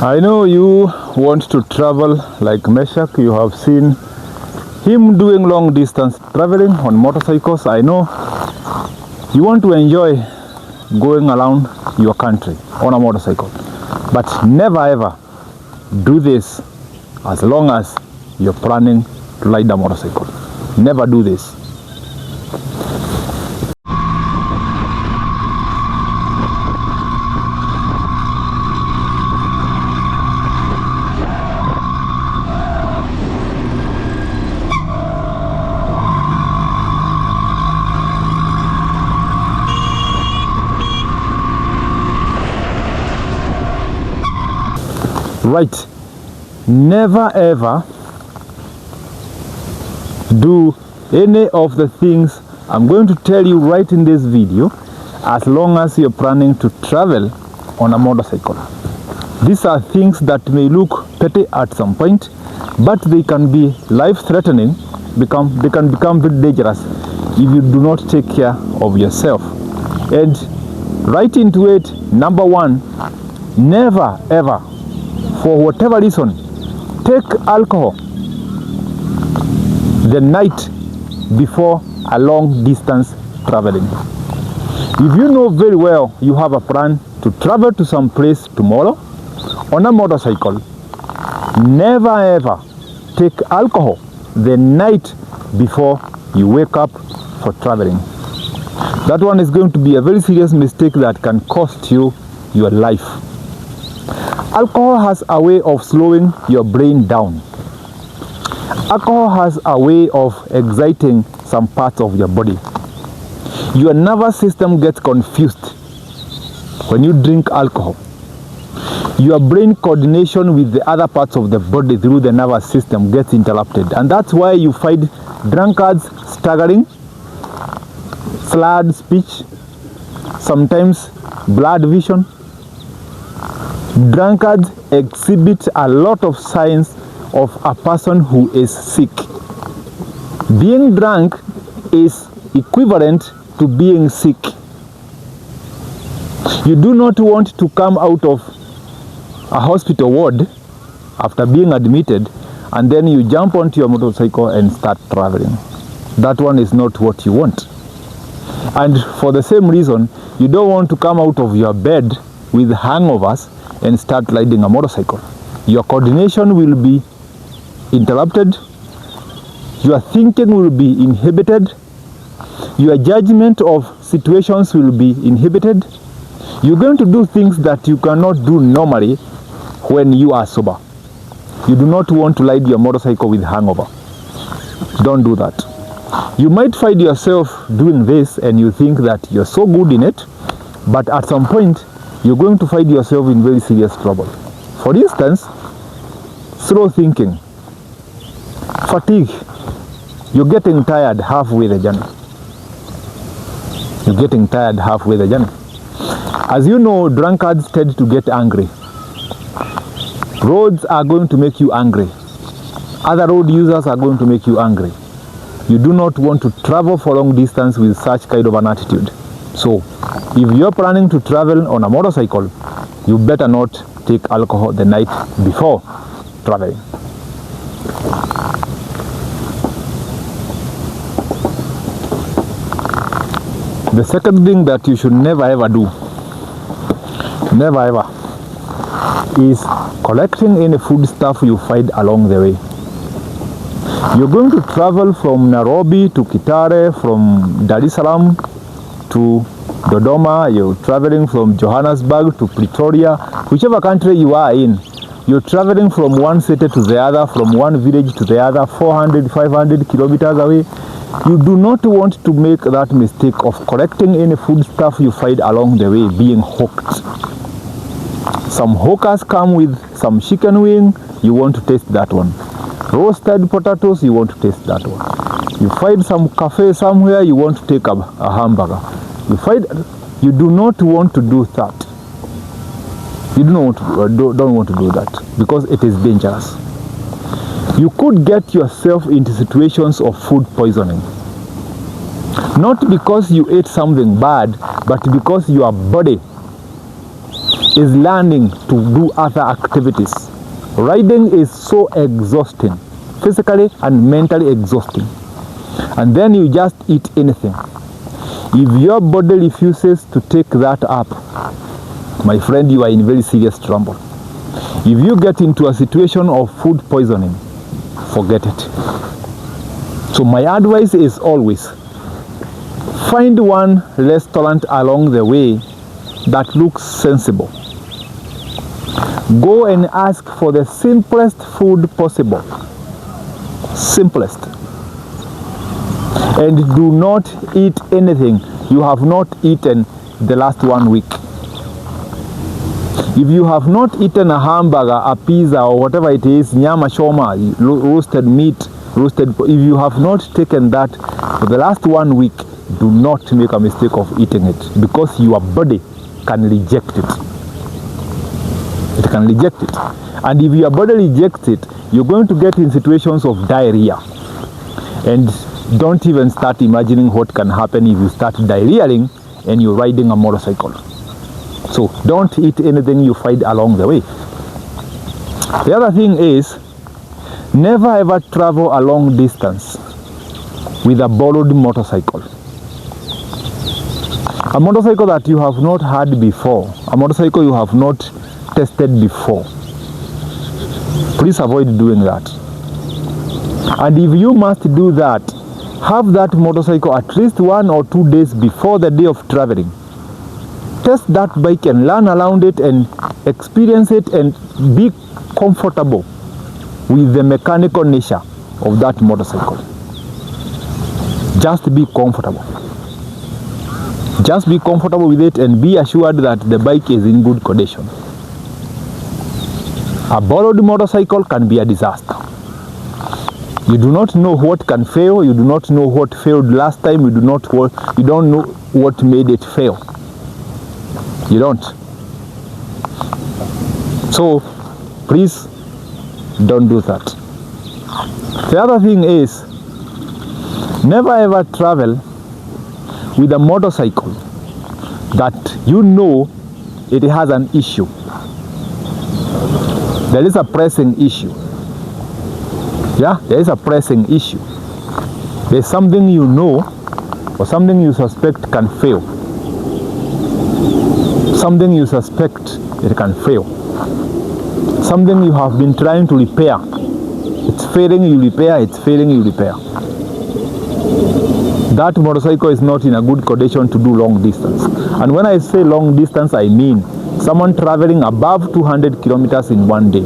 I know you want to travel like Meshach. You have seen him doing long distance traveling on motorcycles. I know you want to enjoy going around your country on a motorcycle, but never ever do this as long as you're planning to ride a motorcycle. Never do this. Right, never ever do any of the things I'm going to tell you right in this video as long as you're planning to travel on a motorcycle. These are things that may look petty at some point, but they can be life-threatening. They can become very dangerous if you do not take care of yourself. And right into it, number one, never ever, for whatever reason, take alcohol the night before a long distance traveling. If you know very well you have a plan to travel to some place tomorrow on a motorcycle, never ever take alcohol the night before you wake up for traveling. That one is going to be a very serious mistake that can cost you your life. Alcohol has a way of slowing your brain down. Alcohol has a way of exciting some parts of your body. Your nervous system gets confused when you drink alcohol. Your brain coordination with the other parts of the body through the nervous system gets interrupted. And that's why you find drunkards staggering, slurred speech, sometimes blurred vision. Drunkards exhibit a lot of signs of a person who is sick. Being drunk is equivalent to being sick. You do not want to come out of a hospital ward after being admitted and then you jump onto your motorcycle and start traveling. That one is not what you want. And for the same reason, you don't want to come out of your bed with hangovers and start riding a motorcycle. Your coordination will be interrupted, your thinking will be inhibited, your judgment of situations will be inhibited. You're going to do things that you cannot do normally when you are sober. You do not want to ride your motorcycle with hangover. Don't do that. You might find yourself doing this and you think that you're so good in it, but at some point you're going to find yourself in very serious trouble. For instance, slow thinking, fatigue. You're getting tired halfway the journey. You're getting tired halfway the journey. As you know, drunkards tend to get angry. Roads are going to make you angry. Other road users are going to make you angry. You do not want to travel for long distance with such kind of an attitude. So, if you're planning to travel on a motorcycle, you better not take alcohol the night before traveling. The second thing that you should never ever do, never ever, is collecting any food stuff you find along the way. You're going to travel from Nairobi to Kitale, from Dar es Salaam to Dodoma, you're traveling from Johannesburg to Pretoria, whichever country you are in, you're traveling from one city to the other, from one village to the other, 400, 500 kilometers away. You do not want to make that mistake of collecting any food stuff you find along the way being hooked. Some hawkers come with some chicken wing, you want to taste that one. Roasted potatoes, you want to taste that one. You find some cafe somewhere, you want to take a hamburger. You do not want to do that. You don't want to do that because it is dangerous. You could get yourself into situations of food poisoning. Not because you ate something bad, but because your body is learning to do other activities. Riding is so exhausting, physically and mentally exhausting. And then you just eat anything. If your body refuses to take that up, my friend, you are in very serious trouble. If you get into a situation of food poisoning, forget it. So my advice is always, find one restaurant along the way that looks sensible. Go and ask for the simplest food possible. Simplest. And do not eat anything you have not eaten the last 1 week. If you have not eaten a hamburger, a pizza, or whatever it is, nyama shoma, roasted meat, if you have not taken that for the last 1 week, do not make a mistake of eating it, because your body can reject it. It can reject it. And if your body rejects it, you're going to get in situations of diarrhea. And don't even start imagining what can happen if you start diarrheaing and you're riding a motorcycle. So don't eat anything you find along the way. The other thing is, never ever travel a long distance with a borrowed motorcycle. A motorcycle that you have not had before, a motorcycle you have not tested before. Please avoid doing that. And if you must do that, have that motorcycle at least 1 or 2 days before the day of traveling. Test that bike and learn around it and experience it and be comfortable with the mechanical nature of that motorcycle. Just be comfortable. Just be comfortable with it and be assured that the bike is in good condition. A borrowed motorcycle can be a disaster. You do not know what can fail. You do not know what failed last time. You don't know what made it fail. You don't. So please don't do that. The other thing is, never ever travel with a motorcycle that you know it has an issue. There is a pressing issue. Yeah, there is a pressing issue. There's something you know or something you suspect can fail. Something you suspect it can fail. Something you have been trying to repair. It's failing, you repair, it's failing, you repair. That motorcycle is not in a good condition to do long distance. And when I say long distance, I mean someone traveling above 200 kilometers in 1 day.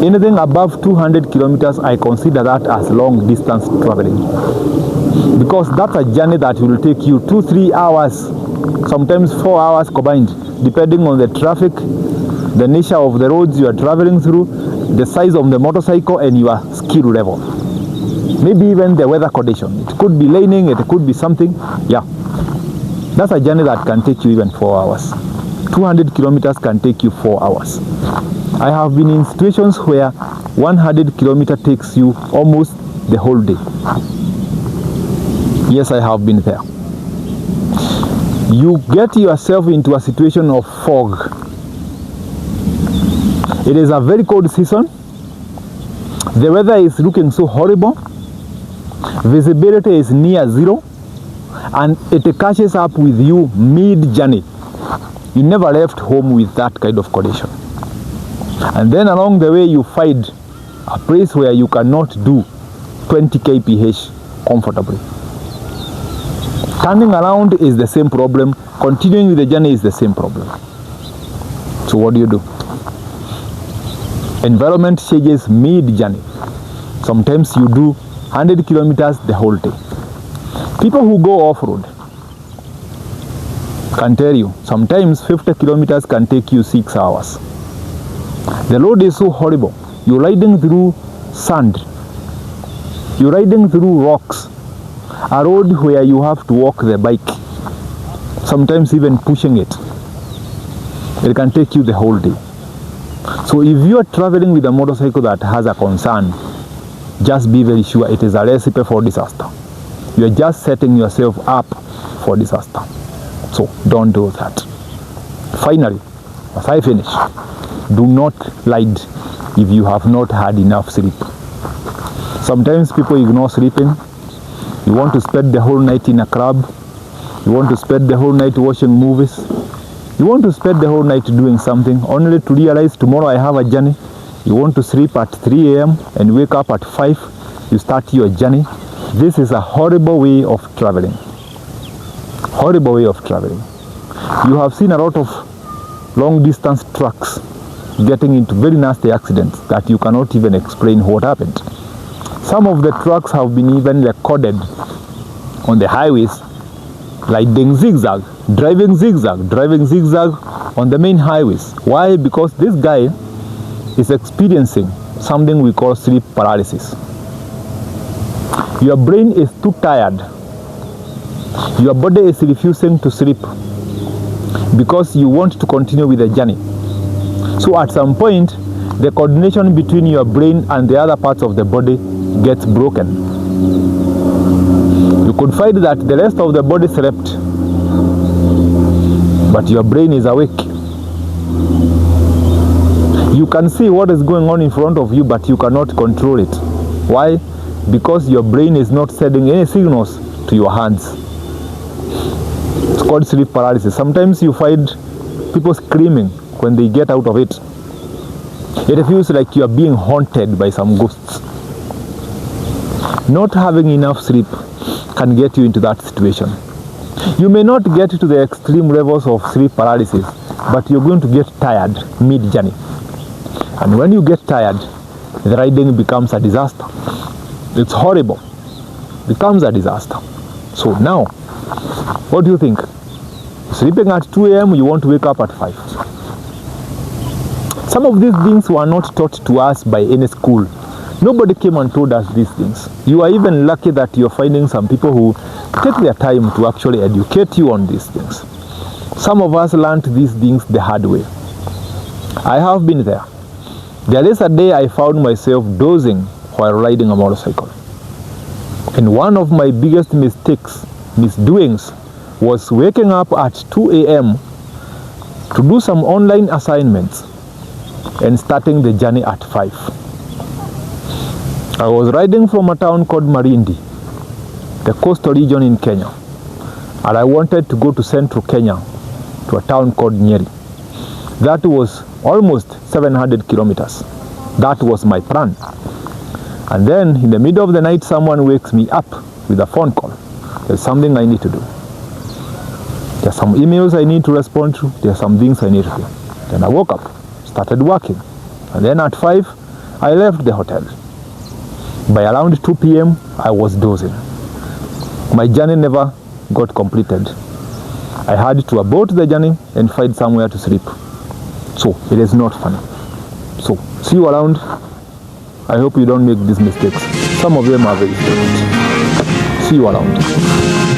Anything above 200 kilometers, I consider that as long distance traveling. Because that's a journey that will take you 2-3 hours, sometimes 4 hours combined, depending on the traffic, the nature of the roads you are traveling through, the size of the motorcycle, and your skill level. Maybe even the weather condition. It could be raining, it could be something. Yeah. That's a journey that can take you even 4 hours. 200 kilometers can take you 4 hours. I have been in situations where 100 kilometers takes you almost the whole day. Yes, I have been there. You get yourself into a situation of fog. It is a very cold season. The weather is looking so horrible. Visibility is near zero. And it catches up with you mid-journey. You never left home with that kind of condition. And then along the way you find a place where you cannot do 20 kph comfortably. Turning around is the same problem. Continuing with the journey is the same problem. So what do? Environment changes mid-journey. Sometimes you do 100 kilometers the whole day. People who go off-road can tell you, sometimes 50 kilometers can take you 6 hours. The road is so horrible. You're riding through sand. You're riding through rocks. A road where you have to walk the bike. Sometimes even pushing it. It can take you the whole day. So if you are traveling with a motorcycle that has a concern, just be very sure it is a recipe for disaster. You are just setting yourself up for disaster. So don't do that. Finally, As I finish, do not lie if you have not had enough sleep. Sometimes people ignore sleeping. You want to spend the whole night in a club. You want to spend the whole night watching movies. You want to spend the whole night doing something only to realize tomorrow I have a journey. You want to sleep at 3 a.m. and wake up at 5. You start your journey. This is a horrible way of traveling. Horrible way of traveling. You have seen a lot of long distance trucks getting into very nasty accidents that you cannot even explain what happened. Some of the trucks have been even recorded on the highways, driving zigzag on the main highways. Why? Because this guy is experiencing something we call sleep paralysis. Your brain is too tired. Your body is refusing to sleep because you want to continue with the journey. So at some point, the coordination between your brain and the other parts of the body gets broken. You could find that the rest of the body slept, but your brain is awake. You can see what is going on in front of you, but you cannot control it. Why? Because your brain is not sending any signals to your hands. It's called sleep paralysis. Sometimes you find people screaming when they get out of it. It feels like you are being haunted by some ghosts. Not having enough sleep can get you into that situation. You may not get to the extreme levels of sleep paralysis, but you're going to get tired mid-journey. And when you get tired, the riding becomes a disaster. It's horrible. It becomes a disaster. So now, what do you think? Sleeping at 2 a.m., you want to wake up at 5. Some of these things were not taught to us by any school. Nobody came and told us these things. You are even lucky that you're finding some people who take their time to actually educate you on these things. Some of us learned these things the hard way. I have been there. There is a day I found myself dozing while riding a motorcycle. And one of my biggest misdoings, was waking up at 2 a.m. to do some online assignments and starting the journey at 5. I was riding from a town called Malindi, the coastal region in Kenya, and I wanted to go to central Kenya to a town called Nyeri. That was almost 700 kilometers. That was my plan. And then in the middle of the night, someone wakes me up with a phone call. There's something I need to do. There's some emails I need to respond to. There's some things I need to do. Then I woke up, started working. And then at 5, I left the hotel. By around 2 p.m., I was dozing. My journey never got completed. I had to abort the journey and find somewhere to sleep. So it is not funny. So see you around. I hope you don't make these mistakes. Some of them are very difficult. See you around.